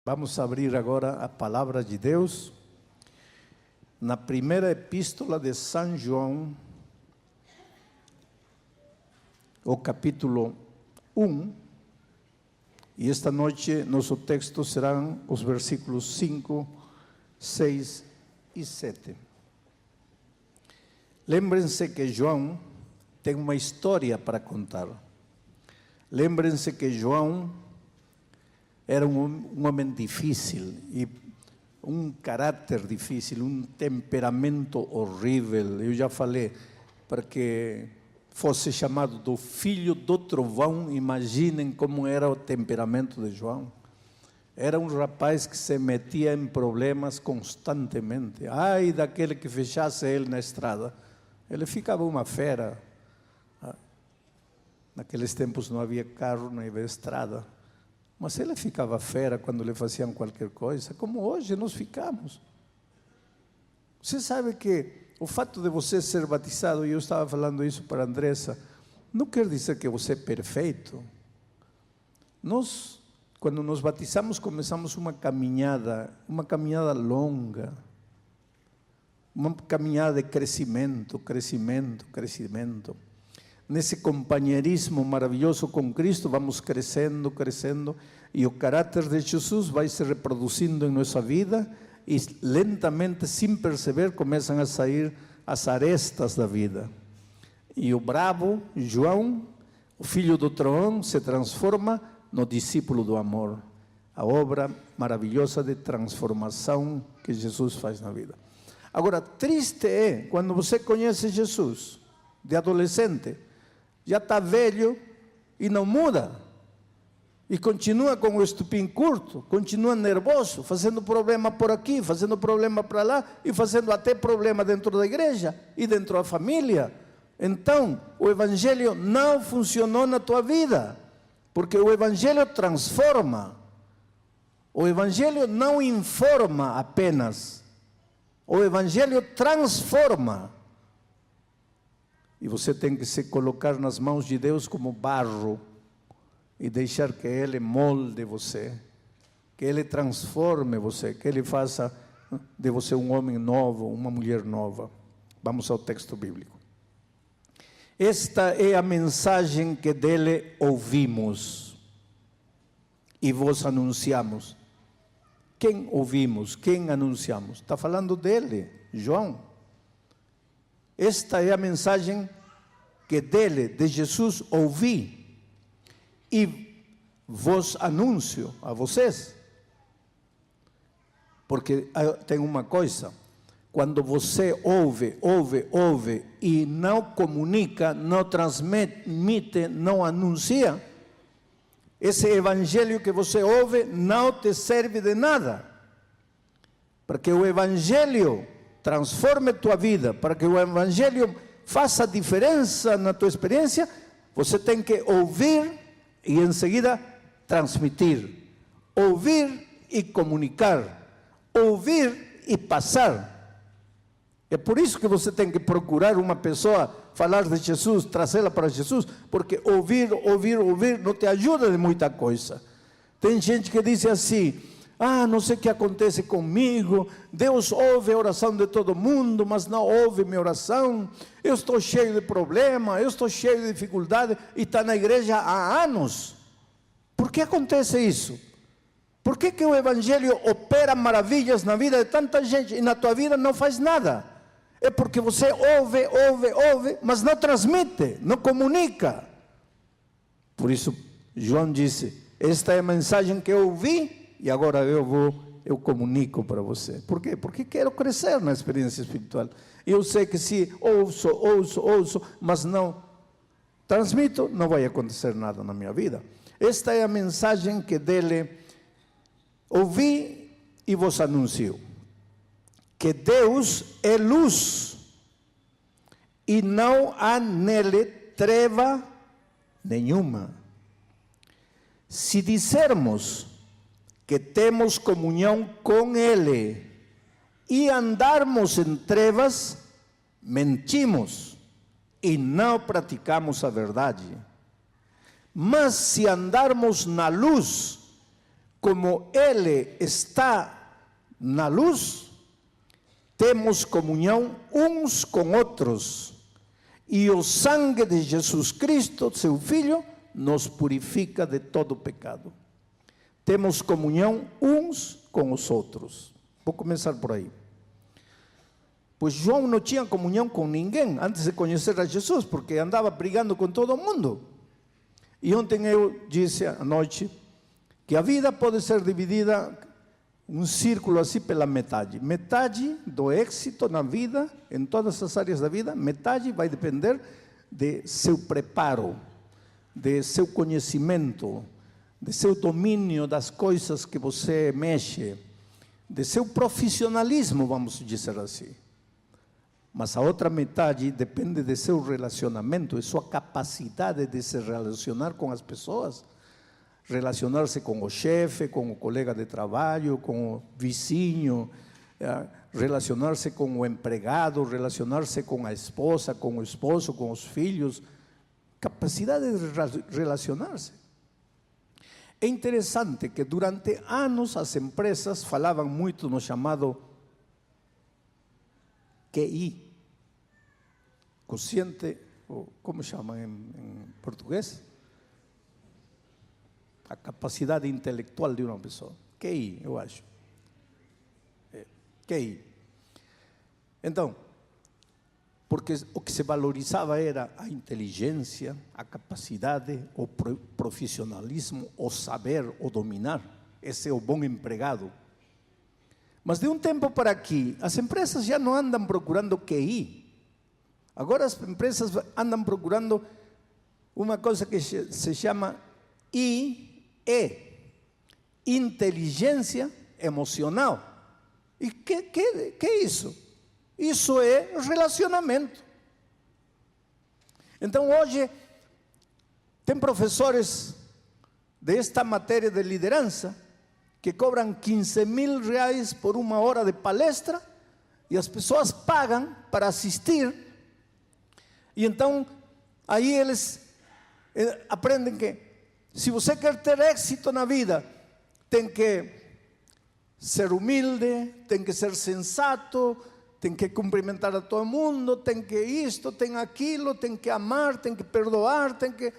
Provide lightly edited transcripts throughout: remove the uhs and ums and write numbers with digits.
Vamos abrir agora a palavra de Deus na primeira epístola de São João, o capítulo 1, e esta noite nosso texto serão os versículos 5, 6 e 7. Lembrem-se que João tem uma história para contar. Lembrem-se que João era um homem difícil e um caráter difícil, um temperamento horrível. Eu já falei, para que fosse chamado do filho do trovão. Imaginem como era o temperamento de João. Era um rapaz que se metia em problemas constantemente. Ai daquele que fechasse ele na estrada, ele ficava uma fera. Naqueles tempos não havia carro, não havia estrada. Mas ele ficava fera quando lhe faziam qualquer coisa, como hoje nós ficamos. Você sabe que o fato de você ser batizado, e eu estava falando isso para a Andressa, não quer dizer que você é perfeito. Nós, quando nos batizamos, começamos uma caminhada longa, uma caminhada de crescimento. Nesse companheirismo maravilhoso com Cristo, vamos crescendo, e o caráter de Jesus vai se reproduzindo em nossa vida, e lentamente, sem perceber, começam a sair as arestas da vida. E o bravo, João, o filho do trovão, se transforma no discípulo do amor. A obra maravilhosa de transformação que Jesus faz na vida. Agora, triste é quando você conhece Jesus, de adolescente, já está velho e não muda, e continua com o estupim curto, continua nervoso, fazendo problema por aqui, fazendo problema para lá, e fazendo até problema dentro da igreja e dentro da família. Então, o Evangelho não funcionou na tua vida, porque o Evangelho transforma. O Evangelho não informa apenas, o Evangelho transforma. E você tem que se colocar nas mãos de Deus como barro e deixar que Ele molde você, que Ele transforme você, que Ele faça de você um homem novo, uma mulher nova. Vamos ao texto bíblico. Esta é a mensagem que dele ouvimos e vos anunciamos. Quem ouvimos? Quem anunciamos? Está falando dele, João. Esta é a mensagem que dele, de Jesus, ouvi e vos anuncio a vocês. Porque tem uma coisa, quando você ouve e não comunica, não transmite, não anuncia, esse evangelho que você ouve não te serve de nada. Porque o evangelho transforme tua vida, para que o Evangelho faça diferença na tua experiência, você tem que ouvir e em seguida transmitir, ouvir e comunicar, ouvir e passar. É por isso que você tem que procurar uma pessoa, falar de Jesus, trazê-la para Jesus, porque ouvir não te ajuda de muita coisa. Tem gente que diz assim: não sei o que acontece comigo, Deus ouve a oração de todo mundo, mas não ouve minha oração, eu estou cheio de problema, eu estou cheio de dificuldade, e está na igreja há anos. Por que acontece isso? Por que o Evangelho opera maravilhas na vida de tanta gente, e na tua vida não faz nada? É porque você ouve, mas não transmite, não comunica. Por isso, João disse: esta é a mensagem que eu ouvi, e agora eu comunico para você. Por quê? Porque quero crescer na experiência espiritual. Eu sei que se ouço, mas não transmito, não vai acontecer nada na minha vida. Esta é a mensagem que dele ouvi e vos anuncio. Que Deus é luz, e não há nele treva nenhuma. Se dissermos que temos comunhão com Ele e andarmos em trevas, mentimos e não praticamos a verdade. Mas se andarmos na luz, como Ele está na luz, temos comunhão uns com outros, e o sangue de Jesus Cristo, seu Filho, nos purifica de todo pecado. Temos comunhão uns com os outros. Vou começar por aí. Pois João não tinha comunhão com ninguém antes de conhecer a Jesus, porque andava brigando com todo mundo. E ontem eu disse à noite que a vida pode ser dividida um círculo assim pela metade. Metade do êxito na vida, em todas as áreas da vida, metade vai depender de seu preparo, de seu conhecimento, de seu domínio das coisas que você mexe, de seu profissionalismo, vamos dizer assim. Mas a outra metade depende de seu relacionamento, de sua capacidade de se relacionar com as pessoas, relacionar-se com o chefe, com o colega de trabalho, com o vizinho, relacionar-se com o empregado, relacionar-se com a esposa, com o esposo, com os filhos, capacidade de relacionar-se. É interessante que durante anos as empresas falavam muito no chamado QI, consciente, ou como chamam em português? A capacidade intelectual de uma pessoa. QI, eu acho. QI. Então, porque o que se valorizava era a inteligência, a capacidade, o profissionalismo, o saber, o dominar. Esse é o bom empregado. Mas de um tempo para aqui, as empresas já não andam procurando QI. Agora as empresas andam procurando uma coisa que se chama IE, inteligência emocional. E que é isso? Isso é relacionamento. Então hoje tem professores desta matéria de liderança que cobram 15 mil reais por uma hora de palestra e as pessoas pagam para assistir. E então aí eles aprendem que se você quer ter êxito na vida, tem que ser humilde, tem que ser sensato, tem que cumprimentar a todo mundo, tem que isto, tem aquilo, tem que amar, tem que perdoar, tem que...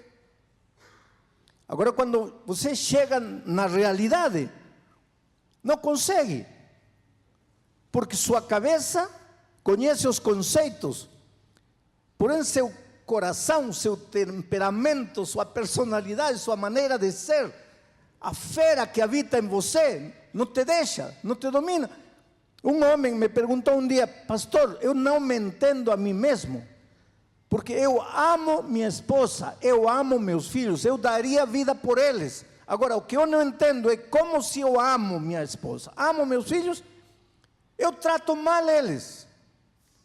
Agora, quando você chega na realidade, não consegue, porque sua cabeça conhece os conceitos, porém seu coração, seu temperamento, sua personalidade, sua maneira de ser, a fera que habita em você, não te deixa, não te domina. Um homem me perguntou um dia: pastor, eu não me entendo a mim mesmo, porque eu amo minha esposa, eu amo meus filhos, eu daria vida por eles. Agora, o que eu não entendo é como, se eu amo minha esposa, amo meus filhos, eu trato mal eles,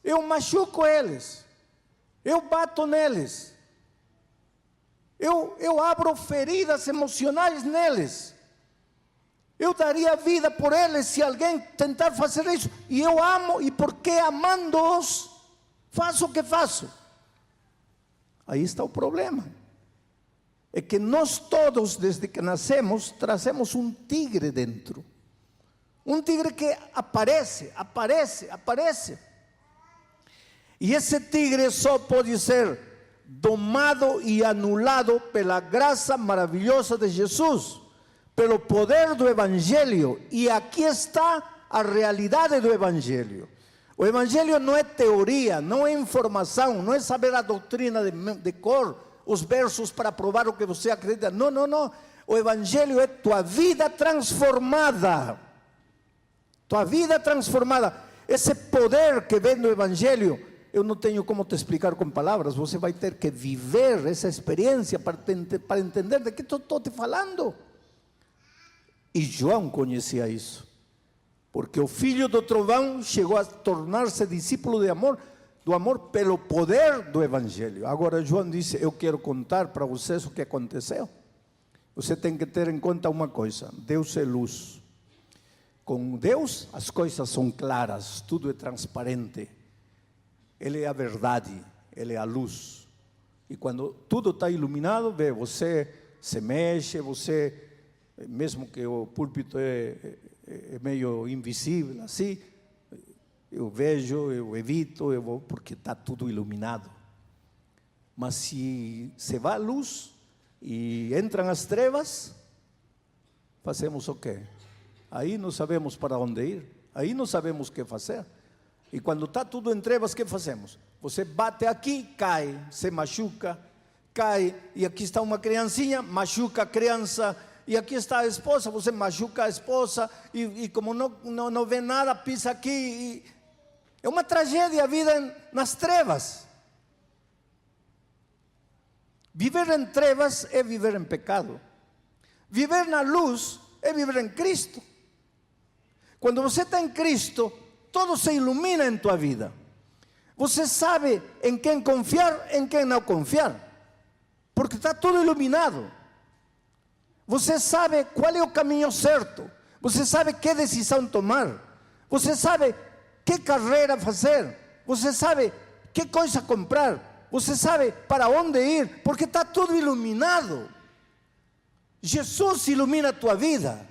eu machuco eles, eu bato neles, eu abro feridas emocionais neles. Eu daria vida por eles se alguém tentar fazer isso. E eu amo, e porque amando-os, faço o que faço. Aí está o problema. É que nós todos, desde que nascemos, trazemos um tigre dentro. Um tigre que aparece. E esse tigre só pode ser domado e anulado pela graça maravilhosa de Jesus, pelo poder do Evangelho. E aqui está a realidade do Evangelho. O Evangelho não é teoria, não é informação, não é saber a doutrina de cor, os versos para provar o que você acredita. Não, não, não. O Evangelho é tua vida transformada. Tua vida transformada. Esse poder que vem do Evangelho, eu não tenho como te explicar com palavras. Você vai ter que viver essa experiência para entender de que estou te falando. E João conhecia isso, porque o filho do trovão chegou a tornar-se discípulo do amor pelo poder do Evangelho. Agora João disse: eu quero contar para vocês o que aconteceu. Você tem que ter em conta uma coisa: Deus é luz. Com Deus as coisas são claras, tudo é transparente. Ele é a verdade, Ele é a luz. E quando tudo está iluminado, você se mexe, você mesmo que o púlpito é meio invisível, assim, eu vejo, eu evito, eu vou, porque está tudo iluminado. Mas se vai a luz e entram as trevas, fazemos o quê? Aí não sabemos para onde ir, aí não sabemos o que fazer. E quando está tudo em trevas, o que fazemos? Você bate aqui, cai, se machuca, cai, e aqui está uma criancinha, machuca a criança, e aqui está a esposa, você machuca a esposa, e como não vê nada, pisa aqui, é uma tragédia a vida nas trevas. Viver em trevas é viver em pecado. Viver na luz é viver em Cristo. Quando você está em Cristo, todo se ilumina em tua vida. Você sabe em quem confiar, em quem não confiar, porque está tudo iluminado. Você sabe qual é o caminho certo, você sabe que decisão tomar, você sabe que carreira fazer, você sabe que coisa comprar, você sabe para onde ir, porque está tudo iluminado. Jesus ilumina a tua vida,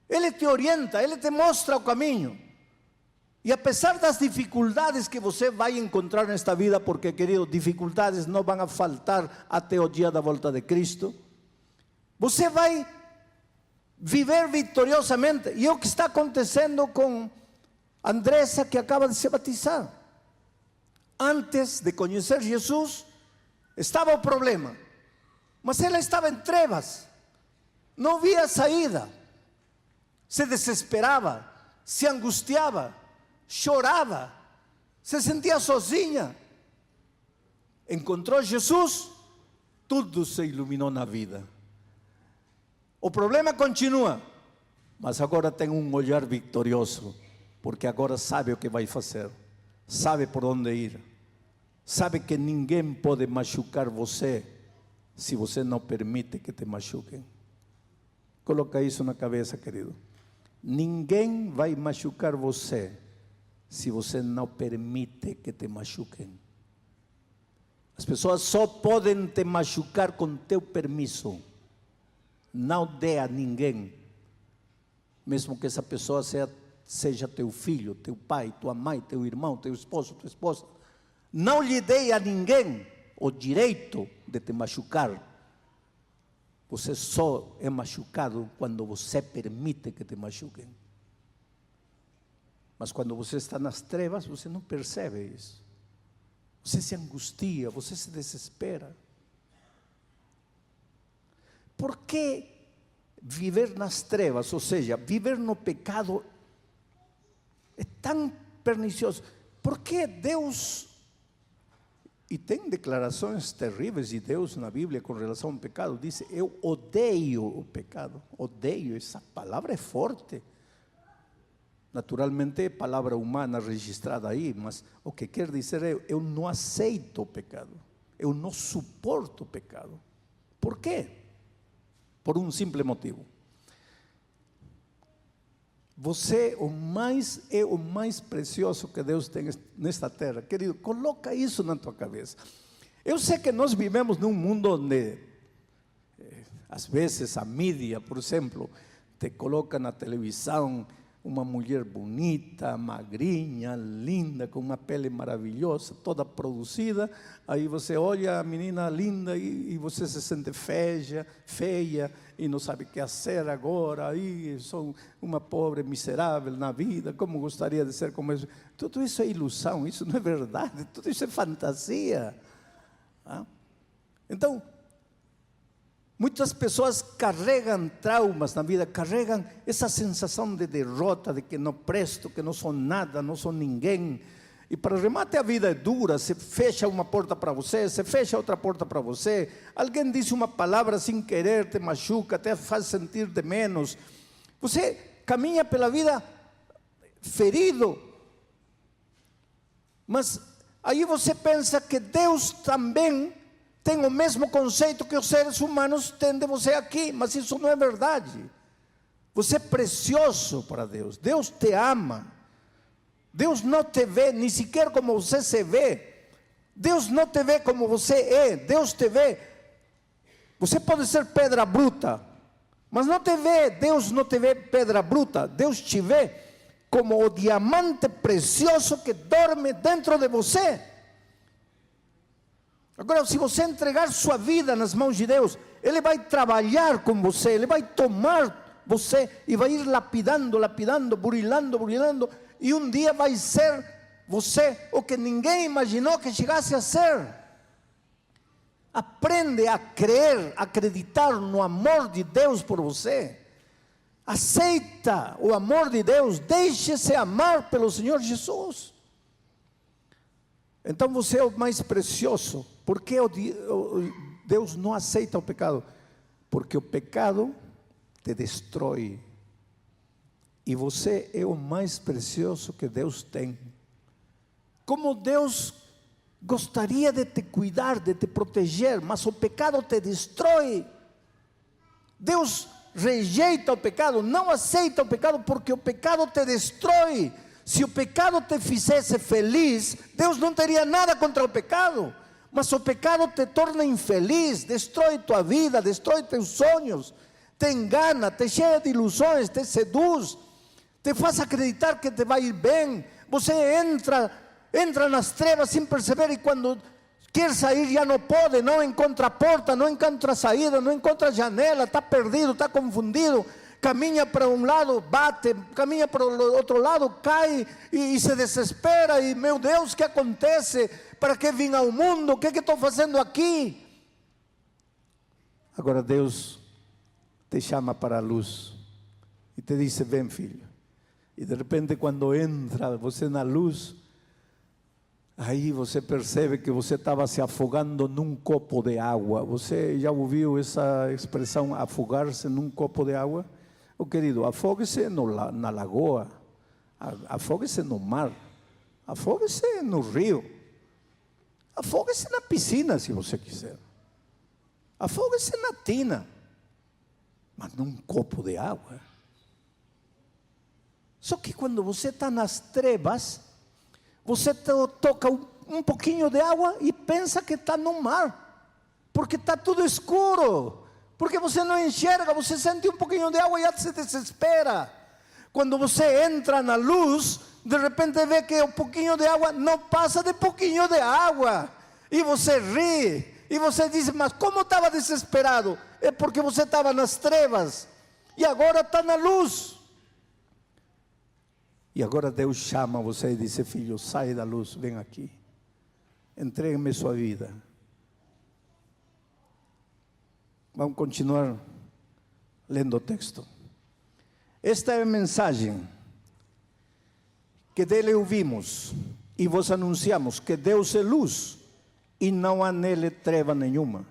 Ele te orienta, Ele te mostra o caminho. E apesar das dificuldades que você vai encontrar nesta vida, porque, querido, dificuldades não vão a faltar até o dia da volta de Cristo, você vai viver vitoriosamente. E é o que está acontecendo com Andressa, que acaba de se batizar. Antes de conhecer Jesus, estava o problema, mas ela estava em trevas, não via saída, se desesperava, se angustiava, chorava, se sentia sozinha. Encontrou Jesus, tudo se iluminou na vida. O problema continua, mas agora tem um olhar vitorioso, porque agora sabe o que vai fazer, sabe por onde ir, sabe que ninguém pode machucar você se você não permite que te machuquem. Coloca isso na cabeça, querido. Ninguém vai machucar você se você não permite que te machuquem. As pessoas só podem te machucar com teu permisso. Não dê a ninguém, mesmo que essa pessoa seja teu filho, teu pai, tua mãe, teu irmão, teu esposo, tua esposa. Não lhe dê a ninguém o direito de te machucar. Você só é machucado quando você permite que te machuquem. Mas quando você está nas trevas, você não percebe isso. Você se angustia, você se desespera. Por que viver nas trevas, ou seja, viver no pecado, é tão pernicioso? Por que Deus, e tem declarações terríveis de Deus na Bíblia com relação ao pecado, diz: eu odeio o pecado. Odeio, essa palavra é forte. Naturalmente é palavra humana registrada aí, mas o que quer dizer é: eu não aceito o pecado, eu não suporto o pecado. Por quê? Por um simples motivo. Você é o mais precioso que Deus tem nesta terra. Querido, coloca isso na tua cabeça. Eu sei que nós vivemos num mundo onde, às vezes, a mídia, por exemplo, te coloca na televisão uma mulher bonita, magrinha, linda, com uma pele maravilhosa, toda produzida. Aí você olha a menina linda e você se sente feia e não sabe o que fazer agora. Aí sou uma pobre miserável na vida, como gostaria de ser como isso. Tudo isso é ilusão, isso não é verdade, tudo isso é fantasia. Então, muitas pessoas carregam traumas na vida, carregam essa sensação de derrota, de que não presto, que não sou nada, não sou ninguém. E para remate a vida é dura, se fecha uma porta para você, se fecha outra porta para você. Alguém diz uma palavra sem querer, te machuca, te faz sentir de menos. Você caminha pela vida ferido. Mas aí você pensa que Deus também tem o mesmo conceito que os seres humanos têm de você aqui, mas isso não é verdade. Você é precioso para Deus, Deus te ama, Deus não te vê nem sequer como você se vê, Deus não te vê como você é, Deus te vê. Você pode ser pedra bruta, Mas não te vê, Deus não te vê pedra bruta, Deus te vê como o diamante precioso que dorme dentro de você. Agora, se você entregar sua vida nas mãos de Deus, Ele vai trabalhar com você, Ele vai tomar você e vai ir lapidando, lapidando, burilando, burilando, e um dia vai ser você o que ninguém imaginou que chegasse a ser. Aprende a crer, a acreditar no amor de Deus por você. Aceita o amor de Deus, deixe-se amar pelo Senhor Jesus. Então você é o mais precioso. Por que Deus não aceita o pecado? Porque o pecado te destrói. E você é o mais precioso que Deus tem. Como Deus gostaria de te cuidar, de te proteger, mas o pecado te destrói. Deus rejeita o pecado, não aceita o pecado, porque o pecado te destrói. Se o pecado te fizesse feliz, Deus não teria nada contra o pecado. Mas o pecado te torna infeliz, destrói tua vida, destrói teus sonhos, te engana, te cheia de ilusões, te seduz, te faz acreditar que te vai ir bem. Você entra nas trevas sem perceber, e quando quer sair já não pode, não encontra porta, não encontra saída, não encontra janela, está perdido, está confundido, caminha para um lado, bate, caminha para o outro lado, cai e se desespera, e meu Deus, o que acontece? Para que vim ao mundo? O que estou fazendo aqui? Agora Deus te chama para a luz e te diz: vem, filho. E de repente, quando entra você na luz, aí você percebe que você estava se afogando num copo de água. Você já ouviu essa expressão, afogar-se num copo de água? Oh, querido, afogue-se na lagoa, afogue-se no mar, afogue-se no rio, afogue-se na piscina, se você quiser, afogue-se na tina, mas num copo de água. Só que quando você está nas trevas, você toca um pouquinho de água e pensa que está no mar, porque está tudo escuro, porque você não enxerga, você sente um pouquinho de água e já se desespera. Quando você entra na luz, de repente vê que um pouquinho de água não passa de pouquinho de água, e você ri, e você diz: mas como estava desesperado? É porque você estava nas trevas, e agora está na luz. E agora Deus chama você e diz: filho, sai da luz, vem aqui, entregue-me sua vida. Vamos continuar lendo o texto. Esta é a mensagem que dele ouvimos e vos anunciamos, que Deus é luz e não há nele treva nenhuma.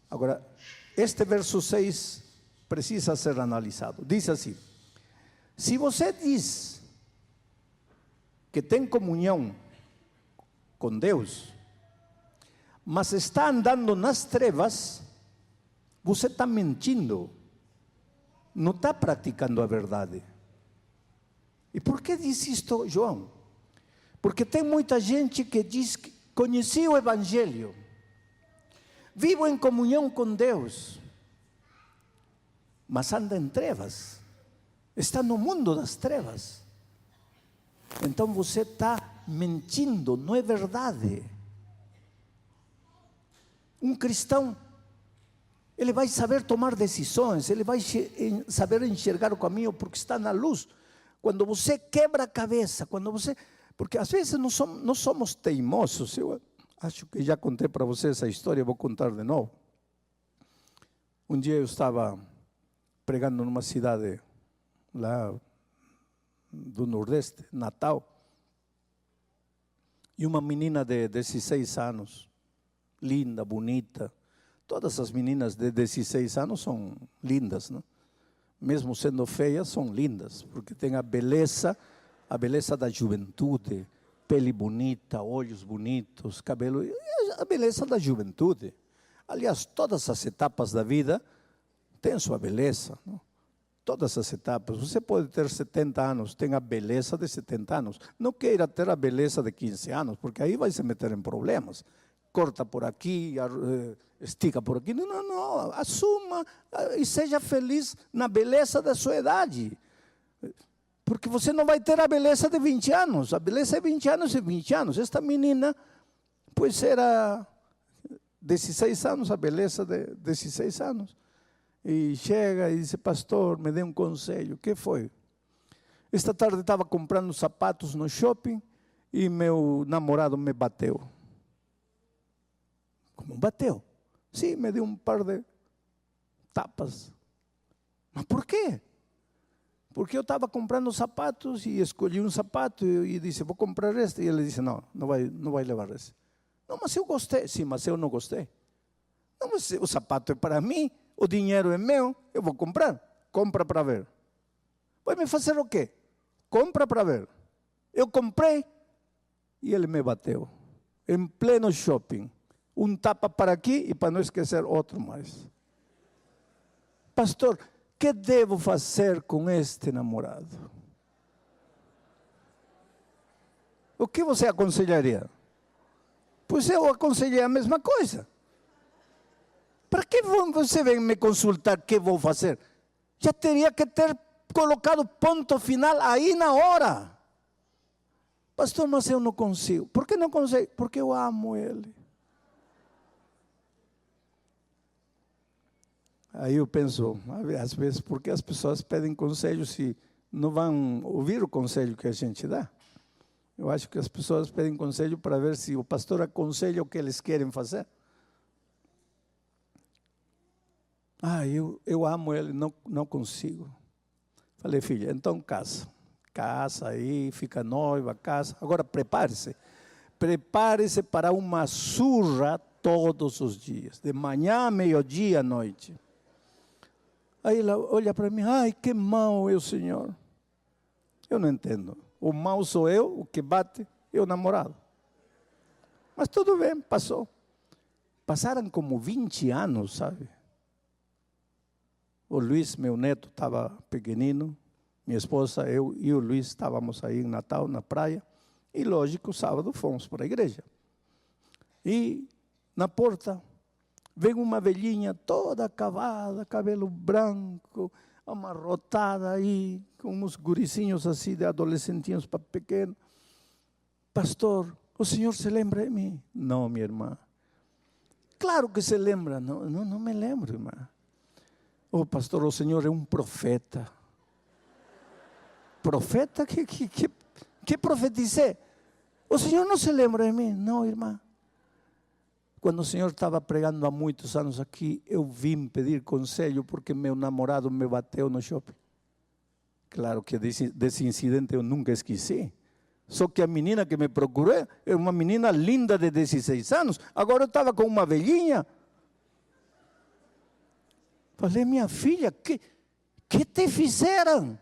Agora, este verso 6 precisa ser analisado. Diz assim: se você diz que tem comunhão com Deus, mas está andando nas trevas, você está mentindo, não está praticando a verdade. E por que diz isto, João? Porque tem muita gente que diz que conheci o Evangelho, vivo em comunhão com Deus, mas anda em trevas, está no mundo das trevas. Então você está mentindo, não é verdade. Um cristão, ele vai saber tomar decisões, ele vai saber enxergar o caminho, porque está na luz. Quando você quebra a cabeça, porque às vezes nós somos teimosos. Eu acho que já contei para você essa história, vou contar de novo. Um dia eu estava pregando numa cidade lá do Nordeste, Natal, e uma menina de 16 anos, linda, bonita. Todas as meninas de 16 anos são lindas, não? Mesmo sendo feias, são lindas, porque tem a beleza da juventude, pele bonita, olhos bonitos, cabelo, a beleza da juventude. Aliás, todas as etapas da vida têm sua beleza, não? Todas as etapas. Você pode ter 70 anos, tem a beleza de 70 anos. Não queira ter a beleza de 15 anos, porque aí vai se meter em problemas. Corta por aqui, estica por aqui. Não, não, não. Assuma e seja feliz na beleza da sua idade. Porque você não vai ter a beleza de 20 anos. A beleza é 20 anos e 20 anos. Esta menina, pois era 16 anos, a beleza de 16 anos. E chega e diz: pastor, me dê um conselho. O que foi? Esta tarde estava comprando sapatos no shopping e meu namorado me bateu. Como bateu? Sim, me deu um par de tapas. Mas por quê? Porque eu estava comprando sapatos e escolhi um sapato e disse: vou comprar este. E ele disse: não vai levar esse. Não, mas eu gostei. Sim, mas eu não gostei. Não, mas o sapato é para mim, o dinheiro é meu, eu vou comprar. Compra para ver. Vai me fazer o quê? Compra para ver. Eu comprei e ele me bateu. Em pleno shopping. Um tapa para aqui e para não esquecer outro mais. Pastor, que devo fazer com este namorado? O que você aconselharia? Pois eu aconselhei a mesma coisa. Para que você vem me consultar o que vou fazer? Já teria que ter colocado ponto final aí na hora. Pastor, mas eu não consigo. Por que não consigo? Porque eu amo ele. Aí eu penso, às vezes, por que as pessoas pedem conselho se não vão ouvir o conselho que a gente dá? Eu acho que as pessoas pedem conselho para ver se o pastor aconselha o que eles querem fazer. Eu amo ele, não consigo. Falei: filha, então casa. Casa aí, fica noiva, casa. Agora prepare-se. Prepare-se para uma surra todos os dias. De manhã, meio-dia, à noite. Aí ela olha para mim: ai, que mau é o senhor. Eu não entendo. O mau sou eu, o que bate é o namorado. Mas tudo bem, passou. Passaram como 20 anos, sabe? O Luiz, meu neto, estava pequenino. Minha esposa, eu e o Luiz estávamos aí em Natal, na praia. E lógico, sábado fomos para a igreja. E na porta vem uma velhinha toda acabada, cabelo branco, amarrotada aí, com uns guricinhos assim, de adolescentinhos para pequeno. Pastor, o senhor se lembra de mim? Não, minha irmã. Claro que se lembra. Não me lembro, irmã. Oh, pastor, o senhor é um profeta. Profeta? Que profetizei? O senhor não se lembra de mim? Não, irmã. Quando o senhor estava pregando há muitos anos aqui, eu vim pedir conselho porque meu namorado me bateu no shopping. Claro que desse incidente eu nunca esqueci. Só que a menina que me procurou é uma menina linda de 16 anos. Agora eu estava com uma velhinha. Falei: minha filha, que te fizeram?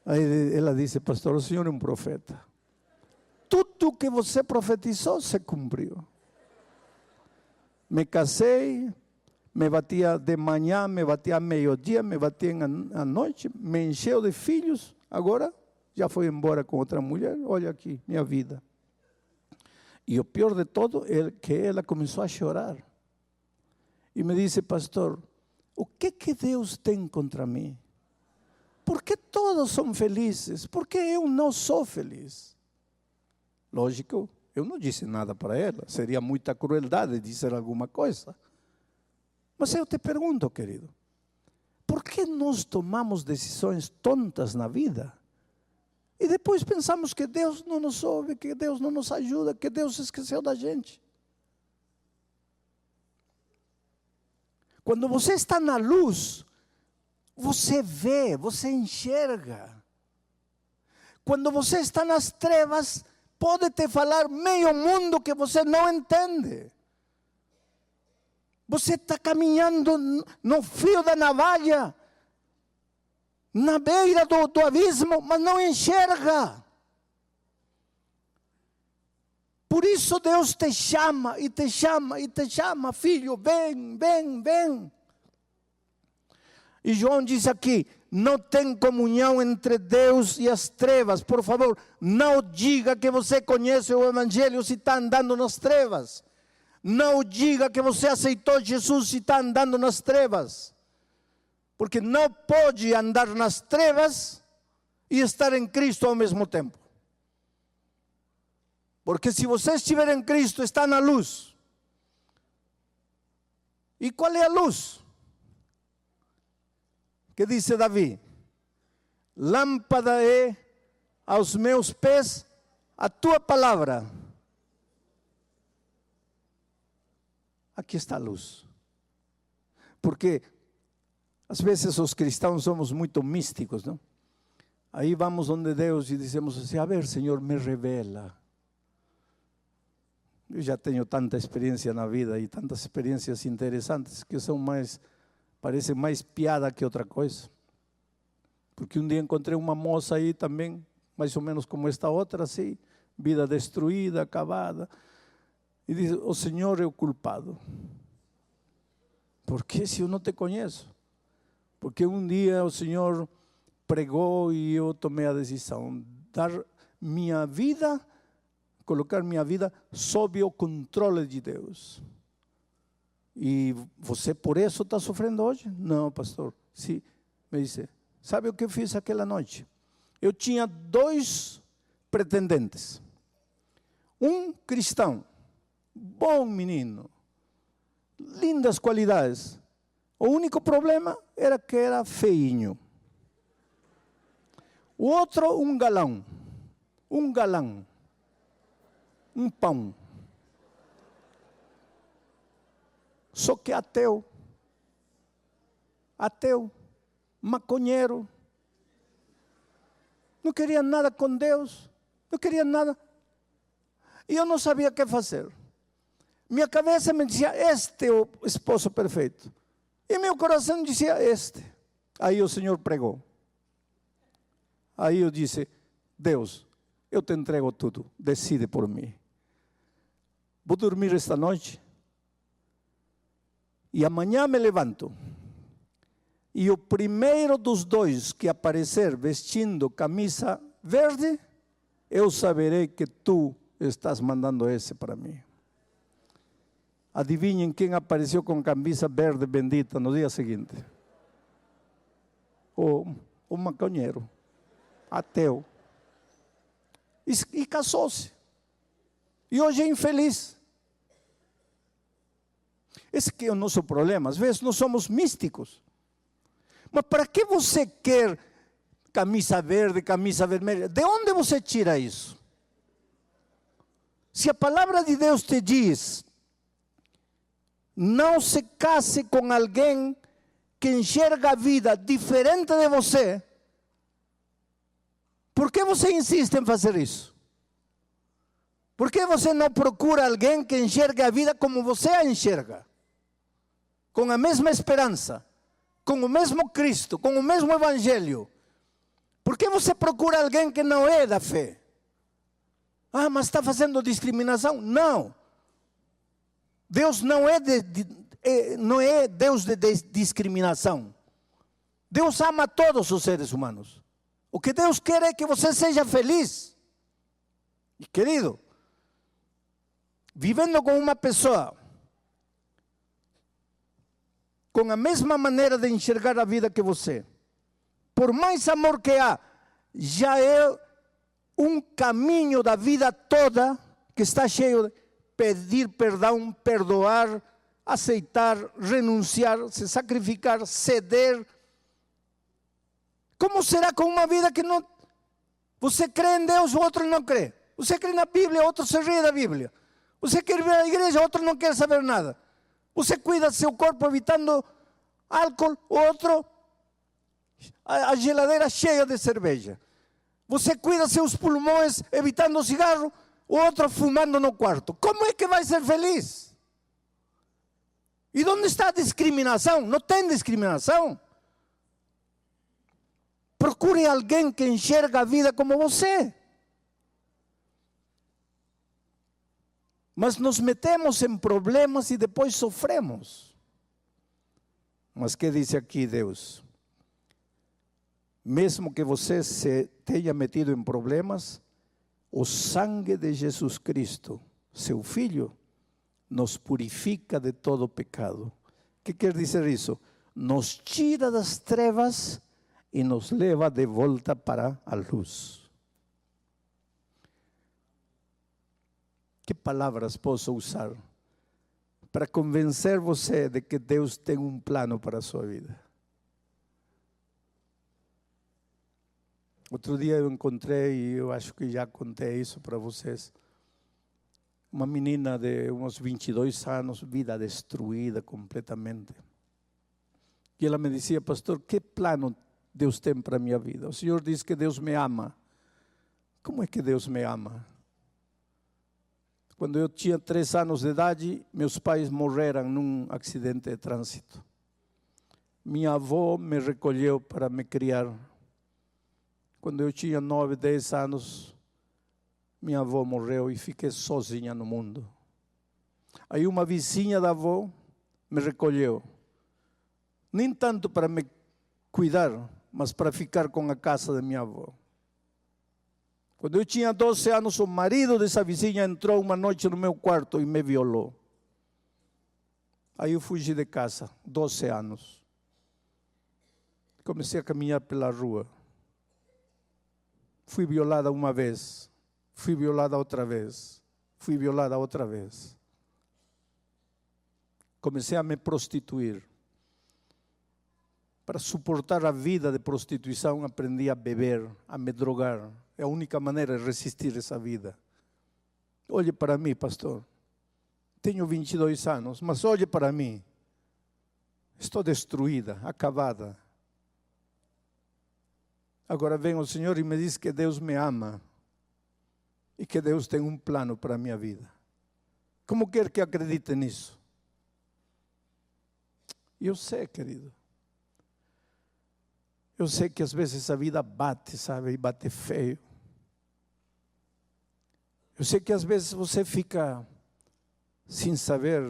Aí ela disse: pastor, o senhor é um profeta. Tudo que você profetizou se cumpriu. Me casei, me batia de manhã, me batia a meio-dia, me batia à noite, me encheu de filhos. Agora já foi embora com outra mulher. Olha aqui, minha vida. E o pior de todo é que ela começou a chorar. E me disse: pastor, o que Deus tem contra mim? Por que todos são felizes? Por que eu não sou feliz? Lógico, eu não disse nada para ela. Seria muita crueldade dizer alguma coisa. Mas eu te pergunto, querido, por que nós tomamos decisões tontas na vida? E depois pensamos que Deus não nos ouve, que Deus não nos ajuda, que Deus esqueceu da gente. Quando você está na luz, você vê, você enxerga. Quando você está nas trevas, pode te falar meio mundo que você não entende. Você está caminhando no fio da navalha, na beira do abismo, mas não enxerga. Por isso Deus te chama e te chama e te chama: filho, vem, vem, vem. E João diz aqui: não tem comunhão entre Deus e as trevas. Por favor, não diga que você conhece o Evangelho se está andando nas trevas. Não diga que você aceitou Jesus e está andando nas trevas. Porque não pode andar nas trevas e estar em Cristo ao mesmo tempo. Porque se você estiver em Cristo, está na luz. E qual é a luz? Que disse Davi: lâmpada é aos meus pés a tua palavra. Aqui está a luz. Porque às vezes os cristãos somos muito místicos, não? Aí vamos onde Deus e dizemos assim: a ver, Senhor, me revela. Eu já tenho tanta experiência na vida e tantas experiências interessantes que são mais, parecem mais piada que outra coisa. Porque um dia encontrei uma moça aí também, mais ou menos como esta outra, assim, vida destruída, acabada. E diz: o Senhor é o culpado. Por que se eu não te conheço? Porque um dia o Senhor pregou e eu tomei a decisão de dar minha vida, colocar minha vida sob o controle de Deus. E você por isso está sofrendo hoje? Não, pastor. Sim, me disse: sabe o que eu fiz aquela noite? Eu tinha 2 pretendentes. Um cristão, bom menino, lindas qualidades. O único problema era que era feinho. O outro, um galão, um pão. Só que ateu, maconheiro, não queria nada com Deus, não queria nada. E eu não sabia o que fazer. Minha cabeça me dizia: este é o esposo perfeito. E meu coração dizia: este. Aí o Senhor pregou. Aí eu disse: Deus, eu te entrego tudo, decide por mim. Vou dormir esta noite e amanhã me levanto. E o primeiro dos 2 que aparecer vestindo camisa verde, eu saberei que tu estás mandando esse para mim. Adivinhem quem apareceu com camisa verde bendita no dia seguinte? O maconheiro, ateu. E casou-se. E hoje é infeliz. Esse que é o nosso problema. Às vezes nós somos místicos. Mas para que você quer camisa verde, camisa vermelha? De onde você tira isso? Se a palavra de Deus te diz: não se case com alguém que enxerga a vida diferente de você, por que você insiste em fazer isso? Por que você não procura alguém que enxergue a vida como você a enxerga? Com a mesma esperança, com o mesmo Cristo, com o mesmo Evangelho. Por que você procura alguém que não é da fé? Ah, mas está fazendo discriminação? Não. Deus não é Deus de discriminação. Deus ama todos os seres humanos. O que Deus quer é que você seja feliz. E querido, vivendo com uma pessoa com a mesma maneira de enxergar a vida que você, por mais amor que há, já é um caminho da vida toda que está cheio de pedir perdão, perdoar, aceitar, renunciar, se sacrificar, ceder. Como será com uma vida que não... Você crê em Deus, o outro não crê. Você crê na Bíblia, outro se ri da Bíblia. Você quer vir à igreja, outro não quer saber nada. Você cuida do seu corpo evitando álcool, outro a geladeira cheia de cerveja. Você cuida seus pulmões evitando o cigarro, o outro fumando no quarto. Como é que vai ser feliz? E onde está a discriminação? Não tem discriminação. Procure alguém que enxerga a vida como você. Mas nos metemos em problemas e depois sofremos. Mas que diz aqui Deus? Mesmo que você se tenha metido em problemas, o sangue de Jesus Cristo, seu Filho, nos purifica de todo pecado. ¿Qué quiere decir eso? Nos tira das trevas e nos leva de volta para a luz. Que palavras posso usar para convencer você de que Deus tem um plano para a sua vida? Outro dia eu encontrei, e eu acho que já contei isso para vocês, uma menina de uns 22 anos, vida destruída completamente. E ela me dizia: pastor, que plano Deus tem para a minha vida? O Senhor diz que Deus me ama. Como é que Deus me ama? Quando eu tinha 3 anos de idade, meus pais morreram num acidente de trânsito. Minha avó me recolheu para me criar. Quando eu tinha 9, 10 anos, minha avó morreu e fiquei sozinha no mundo. Aí uma vizinha da avó me recolheu. Nem tanto para me cuidar, mas para ficar com a casa da minha avó. Quando eu tinha 12 anos, o marido dessa vizinha entrou uma noite no meu quarto e me violou. Aí eu fugi de casa, 12 anos. Comecei a caminhar pela rua. Fui violada uma vez, fui violada outra vez, fui violada outra vez. Comecei a me prostituir. Para suportar a vida de prostituição, aprendi a beber, a me drogar. É a única maneira de resistir essa vida. Olhe para mim, pastor. Tenho 22 anos, mas olhe para mim. Estou destruída, acabada. Agora vem o Senhor e me diz que Deus me ama e que Deus tem um plano para a minha vida. Como quer que acredite nisso? Eu sei, querido. Eu sei que às vezes a vida bate, sabe? E bate feio. Eu sei que às vezes você fica sem saber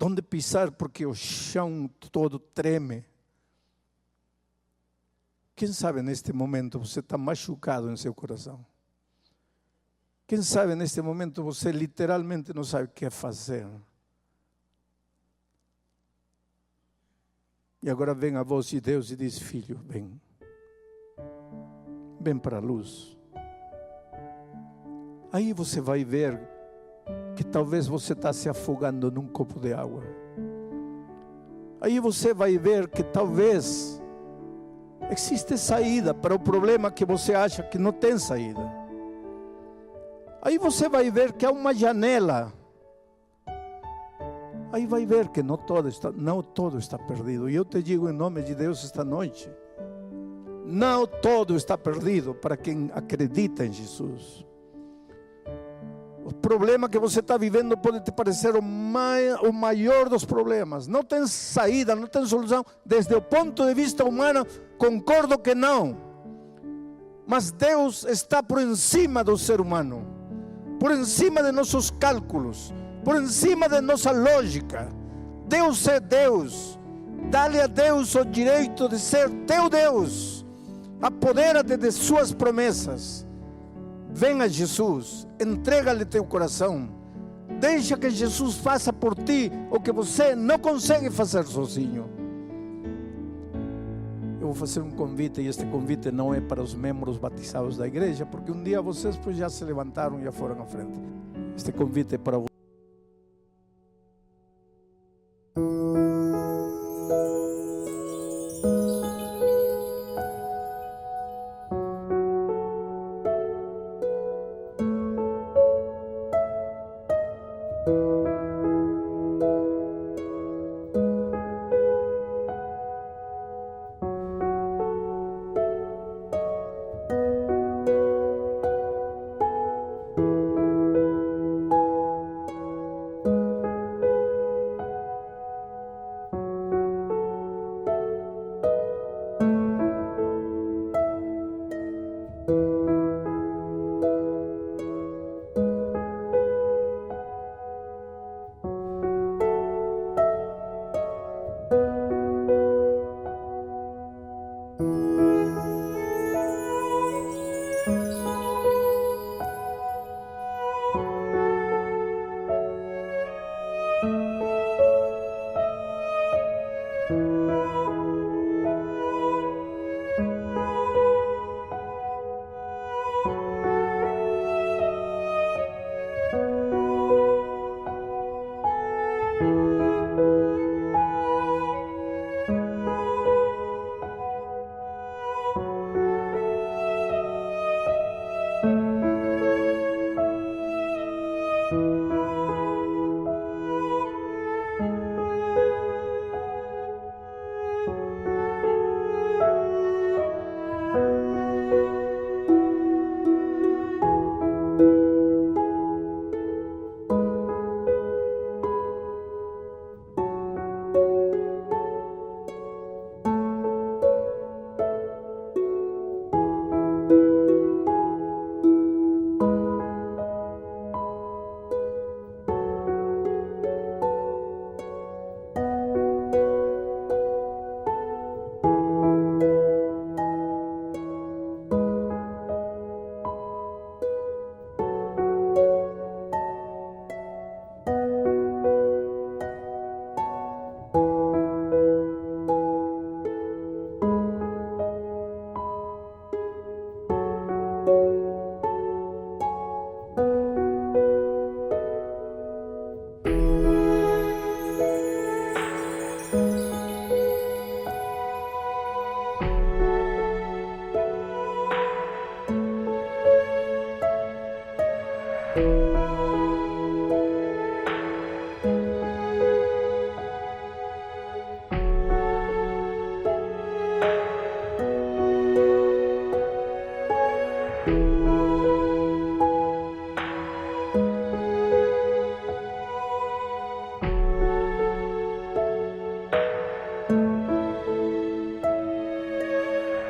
onde pisar porque o chão todo treme. Quem sabe neste momento você está machucado em seu coração? Quem sabe neste momento você literalmente não sabe o que fazer? E agora vem a voz de Deus e diz: filho, vem. Vem para a luz. Aí você vai ver que talvez você está se afogando num copo de água. Aí você vai ver que talvez existe saída para o problema que você acha que não tem saída. Aí você vai ver que há uma janela. Aí vai ver que não todo está perdido. E eu te digo em nome de Deus esta noite: não todo está perdido para quem acredita em Jesus. O problema que você está vivendo pode te parecer o maior dos problemas. Não tem saída, não tem solução. Desde o ponto de vista humano, concordo que não. Mas Deus está por cima do ser humano, por cima de nossos cálculos, por cima de nossa lógica. Deus é Deus. Dá-lhe a Deus o direito de ser teu Deus. Apodera-te de suas promessas. Vem a Jesus, entrega-lhe teu coração. Deixa que Jesus faça por ti o que você não consegue fazer sozinho. Eu vou fazer um convite, e este convite não é para os membros batizados da igreja, porque um dia vocês já se levantaram e já foram à frente. Este convite é para você.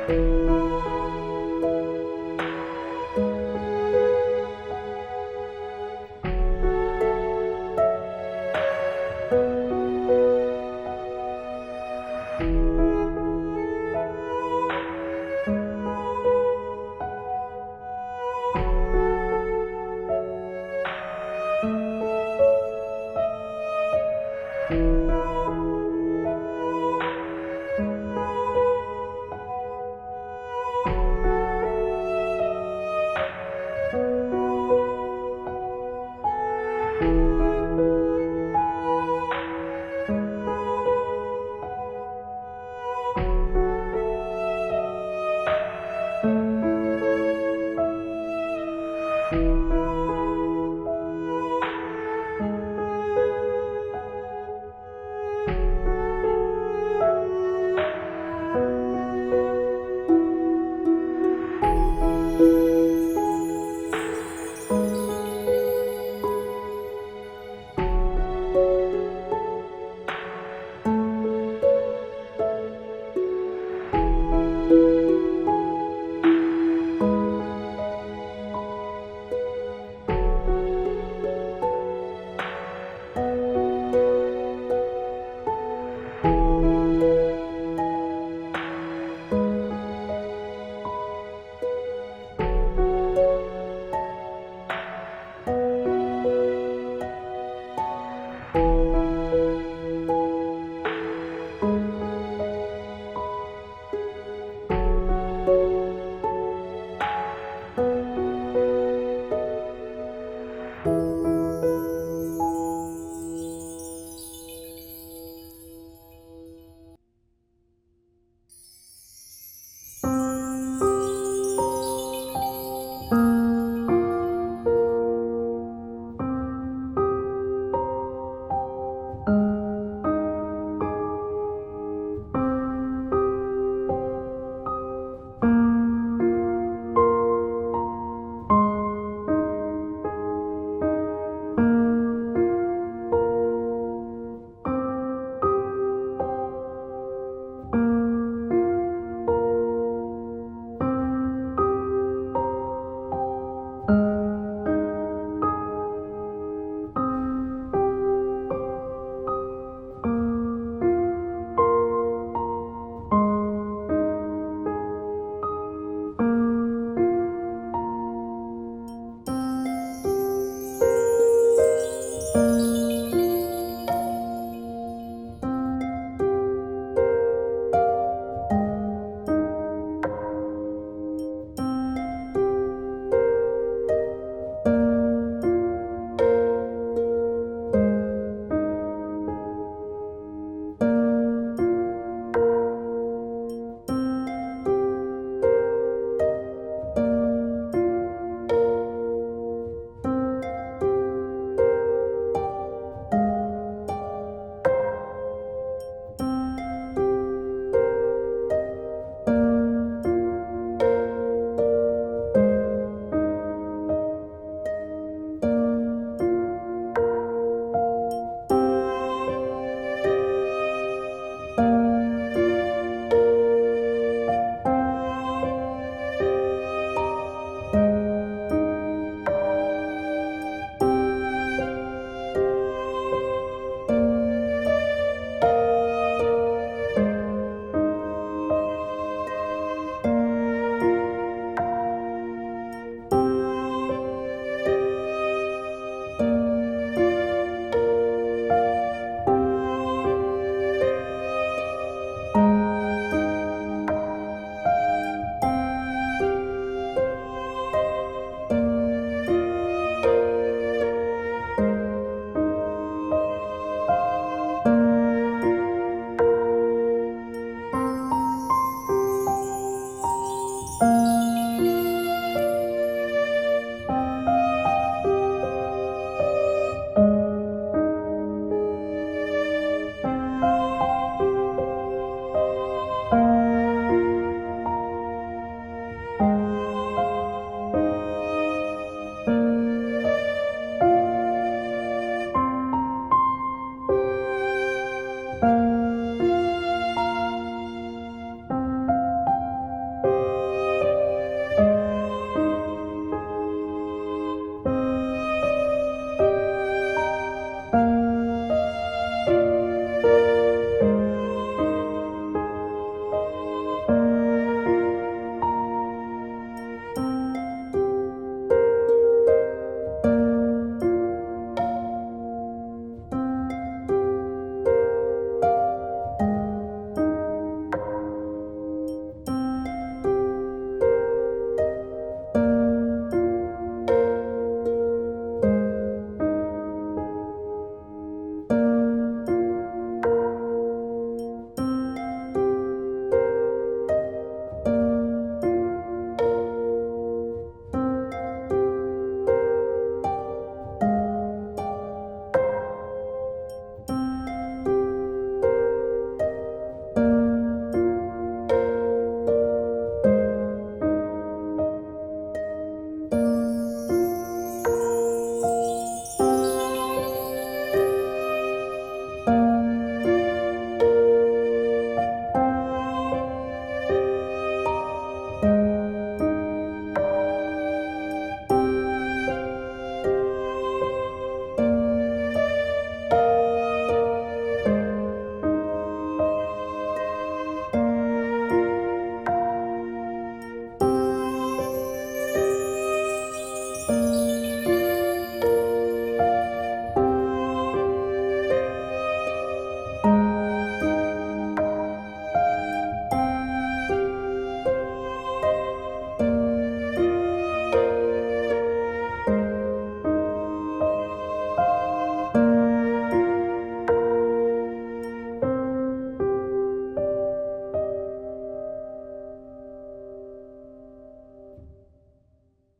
Amém.